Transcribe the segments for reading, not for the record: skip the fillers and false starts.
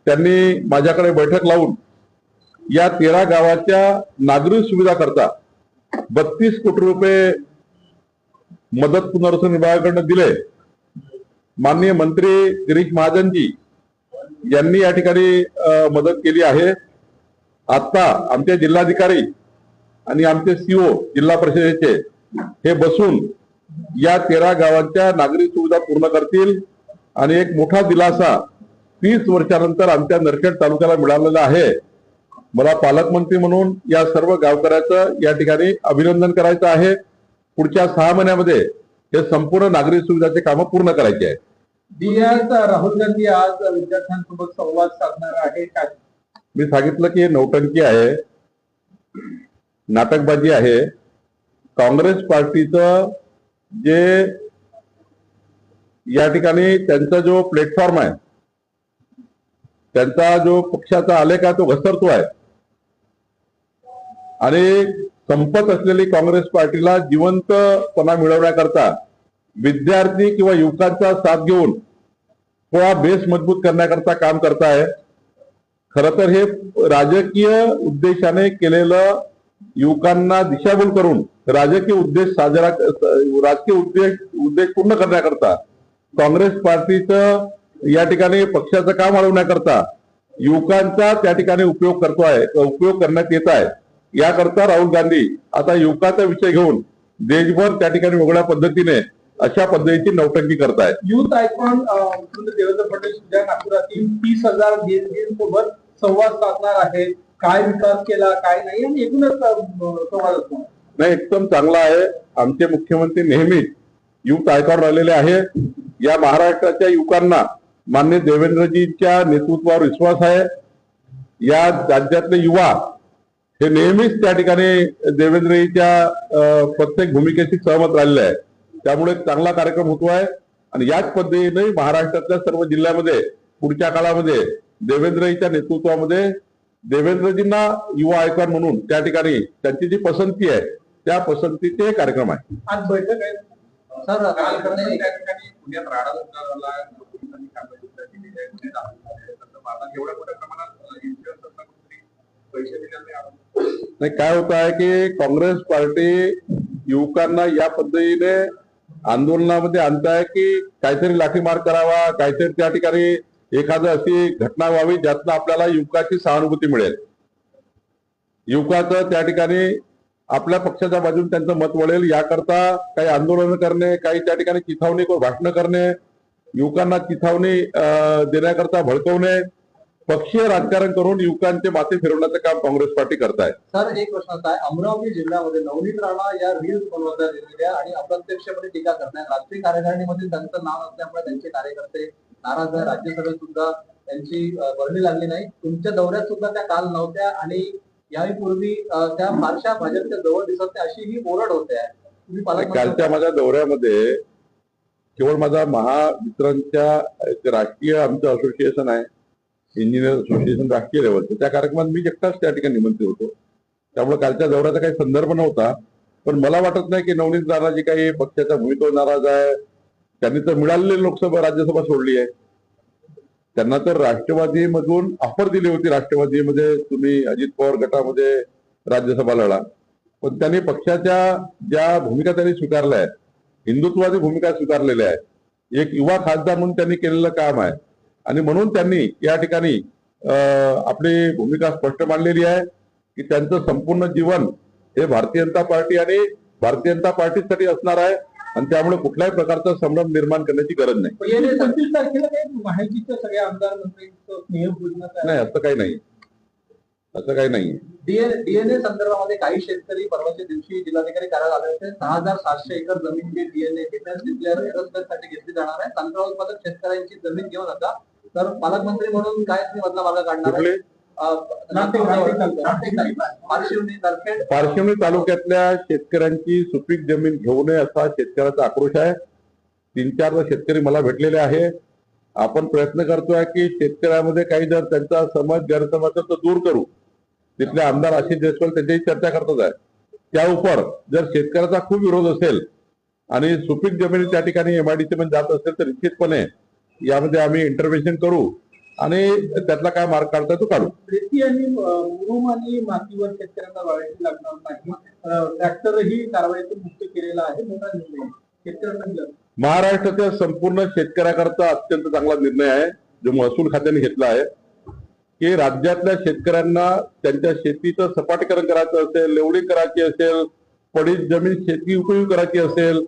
त्यांनी माझ्याकडे बैठक लावून या 13 गावाच्या नागरिक सुविधा करता 32 कोटी रुपये मदत पुनर्वसन विभागाकडून दिले। माननीय मंत्री गिरीश महाजनजी यांनी या ठिकाणी मदत केली आहे। आता आमचे जिल्हाधिकारी आणि आमचे सीओ जिल्हा परिषदेचे हे बसून या 13 गावांच्या नागरिक सुविधा पूर्ण करतील आणि एक मोठा दिलासा 30 वर्षानंतर आमच्या नरखेड तालुक्याला मिळालेला आहे। मला पालकमंत्री म्हणून या सर्व गावकऱ्याचं या ठिकाणी अभिनंदन करायचं आहे। पुढच्या 6 महिन्यामध्ये हे संपूर्ण नागरिक सुविधाचे कामं पूर्ण करायचे आहे। राहुल गांधी आज विद्यार्थ्यांसोबत संवाद साधणार आहे काय? मी सांगितलं की हे नौटंकी आहे, नाटकबाजी आहे। काँग्रेस पार्टीचं जे या ठिकाणी त्यांचा जो प्लॅटफॉर्म आहे, त्यांचा जो पक्षाचा आलेख आहे तो घसरतो आहे आणि संपत असलेली काँग्रेस पार्टीला जिवंतपणा मिळवण्याकरता विद्यार्थी किंवा युवकांचा साथ घेऊन थोडा बेस मजबूत करण्याकरता काम करताय। खरं तर हे राजकीय उद्देशाने केलेलं, युवकांना दिशाभूल करून राजकीय उद्देश पूर्ण करण्याकरता काँग्रेस पार्टीचं या ठिकाणी पक्षाचं काम अडवण्याकरता युवकांचा त्या ठिकाणी उपयोग करण्यात येत आहे। याकरता राहुल गांधी आता युवकाचा विषय घेऊन देशभर त्या ठिकाणी वेगळ्या पद्धतीने अशा पद्धतीची नौटंकी करतायत। युथ आयकॉन मुख्यमंत्री देवेंद्र फडणवीस उद्या नागपुरातील 30,000 सोबत संवाद साधणार आहे। काय विकास केला काय नाही आणि एकूणच संवाद असतो नाही, एकदम चांगला आहे। आमचे मुख्यमंत्री नेहमीच युथ आयकॉन राहिलेले आहे। या महाराष्ट्राच्या युवकांना माननीय देवेंद्रजींच्या नेतृत्वावर विश्वास आहे। या राज्यातले युवा हे नेहमीच त्या ठिकाणी देवेंद्रजींच्या प्रत्येक भूमिकेशी सहमत राहिलेले आहे। त्यामुळे चांगला कार्यक्रम होतो आहे आणि याच पद्धतीने महाराष्ट्रातल्या सर्व जिल्ह्यामध्ये पुढच्या काळामध्ये देवेंद्रजींच्या नेतृत्वामध्ये देवेंद्रजींना युवा आयकॉन म्हणून त्या ठिकाणी त्यांची जी पसंती आहे त्या पसंतीचे कार्यक्रम आहे। आज बैठक आहे सर, पुण्यात राडा नाही, काय होत आहे की काँग्रेस पार्टी युवकांना या पद्धतीने आंदोलनामध्ये आणताय की काहीतरी लाठीमार करावा, काहीतरी त्या ठिकाणी एखादं अशी घटना व्हावी ज्यातनं आपल्याला युवकाची सहानुभूती मिळेल। युवकाचं त्या ठिकाणी आपल्या पक्षाच्या बाजूने त्यांचं मत वळेल याकरता काही आंदोलन करणे, काही त्या ठिकाणी चिथावणी भाषण करणे, युवकांना चिथावणी देण्याकरता भडकवणे, पक्षीय राजकारण करून युवकांचे माथे फिरवण्याचं काम काँग्रेस पार्टी करताय। सर, एक प्रश्न असा आहे, अमरावती जिल्ह्यामध्ये नवनीत राणा या रील्स बनवतात गेलेल्या आणि अप्रत्यक्षपणे टीका करतात। राष्ट्रीय कार्यकारिणीमध्ये त्यांचं नाव असल्यामुळे त्यांचे कार्यकर्ते नाराज आहे। राज्यसभेत सुद्धा त्यांची वर्णी लागली नाही। तुमच्या दौऱ्यात सुद्धा त्या काल नव्हत्या आणि यापूर्वी त्या फारशा भाजपच्या जवळ दिसत नाही अशी ही ओरड होते आहे। तुम्ही कालच्या माझ्या दौऱ्यामध्ये केवळ माझा महामित्रांच्या राष्ट्रीय आमचं असोसिएशन आहे, इंजिनियर असोसिएशन राष्ट्रीय लेवलचं, त्या कार्यक्रमात मी एकटाच त्या ठिकाणी निमंत्रित होतो। त्यामुळे कालच्या दौऱ्याचा काही संदर्भ नव्हता। पण मला वाटत नाही की नवनीत राणाजी काही पक्षाच्या भूमिकेवर नाराज आहे। त्यांनी तर मिळालेली लोकसभा राज्यसभा सोडली आहे। त्यांना तर राष्ट्रवादीमधून ऑफर दिली होती, राष्ट्रवादीमध्ये तुम्ही अजित पवार गटामध्ये राज्यसभा लढा, पण त्यांनी पक्षाच्या ज्या भूमिका त्यांनी स्वीकारल्या आहेत, हिंदुत्वादी भूमिका स्वीकारलेल्या आहे, एक युवा खासदार म्हणून त्यांनी केलेलं काम आहे आणि म्हणून त्यांनी या ठिकाणी आपली भूमिका स्पष्ट मांडलेली आहे की त्यांचं संपूर्ण जीवन हे भारतीय जनता पार्टी आणि भारतीय जनता पार्टीसाठी असणार आहे आणि त्यामुळे कुठल्याही प्रकारचा संभ्रम निर्माण करण्याची गरज नाही। नाही, असं काही नाही, असं काही नाही। डीएनए संदर्भामध्ये काही शेतकरी परवाच्या दिवशी जिल्हाधिकारी कार्यालयात आले होते। 6,700 एकर जमीन डीएनए डिफेन्स डिक्लेअरसाठी घेतली जाणार आहे। तांदूळ उत्पादक शेतकऱ्यांची जमीन घेऊन आता तर पालकमंत्री म्हणून काय मधला मार्ग काढणार आहे? पारशिवनी तालुक्यातल्या शेतकऱ्यांची सुपीक जमीन घेऊ नये असा शेतकऱ्याचा आक्रोश आहे। 3-4 शेतकरी मला भेटलेले आहे। आपण प्रयत्न करतोय की शेतकऱ्यामध्ये काही जर त्यांचा समज गैरसमज असेल तर दूर करू। तिथले आमदार आशिष जयस्वाल त्यांच्याही चर्चा करतात आहे। त्या उपर जर शेतकऱ्याचा खूप विरोध असेल आणि सुपीक जमिनी त्या ठिकाणी एमआयडीसी मध्ये जात असेल तर निश्चितपणे यामध्ये आम्ही इंटरव्हेन्शन करू आणि त्यातला काय मार्ग काढता तो काढू. रेती आणि मुरुम आणि मातीवर शेतकऱ्यांना रॉयल्टी लागणार नाही. ट्रॅक्टरही कारवाईतून मुक्त केलेला आहे. मोठा निर्णय आहे. शेतकऱ्यांना दिला. महाराष्ट्राच्या संपूर्ण शेतकऱ्याकरता अत्यंत चांगला निर्णय आहे जो महसूल खात्याने घेतला आहे की राज्यातल्या शेतकऱ्यांना त्यांच्या शेतीचं सपाटीकरण करायचं असेल, लेवलिंग करायची असेल, पडीत जमीन शेती उपयोगी करायची असेल,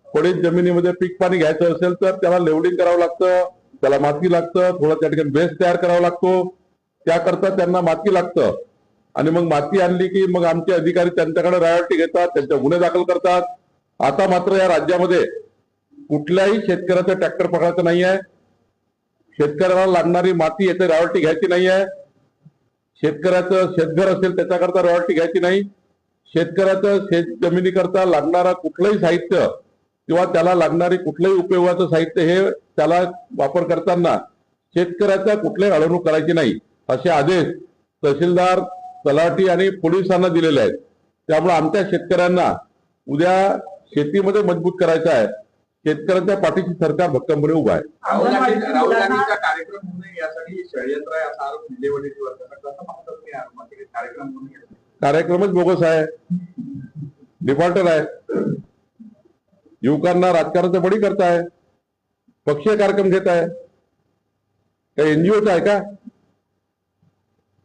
पडीत जमिनीमध्ये पीक पाणी घ्यायचं असेल तर त्याला लेवलिंग करावं लागतं, त्याला माती लागतं, थोडं त्या ठिकाणी बेस तयार करावा लागतो. त्याकरता त्यांना माती लागतं आणि मग माती आणली की मग आमचे अधिकारी त्यांच्याकडे रॉयल्टी घेतात, त्यांचे गुन्हे दाखल करतात. आता मात्र या राज्यामध्ये कुठल्याही शेतकऱ्याचं ट्रॅक्टर पकडायचं नाही आहे. शेतकऱ्याला लागणारी माती येथे रॉयल्टी घ्यायची नाही आहे. शेतकऱ्याचं शेतघर असेल त्याच्याकरता रॉयल्टी घ्यायची नाही. शेतकऱ्याचं शेत जमिनीकरता लागणारा कुठलंही साहित्य किंवा त्याला लागणारी कुठलंही उपयोगाचं साहित्य हे त्याला वापर करताना शेतकऱ्याचा कुठल्याही अडवणूक करायची नाही असे आदेश तहसीलदार, तलाठी आणि पोलिसांना दिलेले आहेत. त्यामुळे आमच्या शेतकऱ्यांना उद्या शेतीमध्ये मजबूत करायचं आहे. शेतकऱ्यांच्या पाठीशी सरकार भक्कमपणे उभा आहे. राहुल गांधीचा कार्यक्रम होऊ नये यासाठी षडयंत्र आहे असा आरोप विजयवडेश्वर कसं पाहतात तुम्ही आरोपाचे कार्यक्रम होऊ नये? कार्यक्रमच बोगस आहे, डिफॉल्टर आहे. युवकांना राजकारणाचं बळी करताय, पक्षीय कार्यक्रम घेत आहे. काही एनजीओचा आहे का?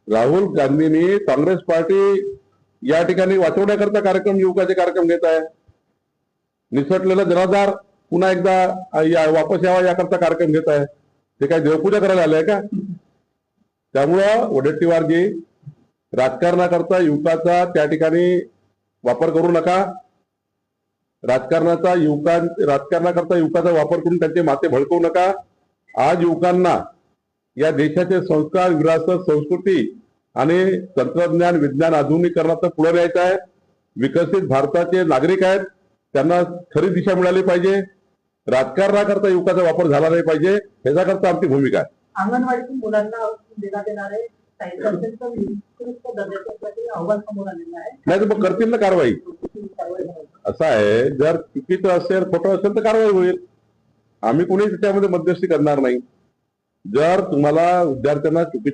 राहुल गांधींनी काँग्रेस पार्टी या ठिकाणी वाचवण्याकरता कार्यक्रम, युवकाचे कार्यक्रम घेत आहे. निसटलेला जनाधार पुन्हा एकदा वापस यावा याकरता कार्यक्रम घेत आहे. ते काय देवपूजा करायला आलंय का? त्यामुळं वडेट्टीवारजी राजकारणाकरता युवकाचा त्या ठिकाणी वापर करू नका. राजकारणाकरता युवकाचा वापर करून त्यांचे माथे भडकवू नका. आज युवकांना या देशाचे संस्कार, विरासत, संस्कृती आणि तंत्रज्ञान, विज्ञान आधुनिकीकरणाचं पुढे न्यायचं आहे. विकसित भारताचे नागरिक आहेत, त्यांना खरी दिशा मिळाली पाहिजे. राजकारणाकरता युवकाचा वापर झाला नाही पाहिजे, ह्याच्याकरता आमची भूमिका आहे. अंगणवाडीतून मुलांना देण्यात येणारे साहित्य अत्यंत निकृष्ट दर्जाचे असल्याचे अहवाल समोर आलेला आहे. नाही तर मग करतील ना कारवाई. असं आहे, जर चुकीचं असेल, खोटं असेल तर कारवाई होईल. आम्ही कोणी त्यामध्ये मध्यस्थी करणार नाही. जर तुम्हाला विद्यार्थ्यांना चुकीचं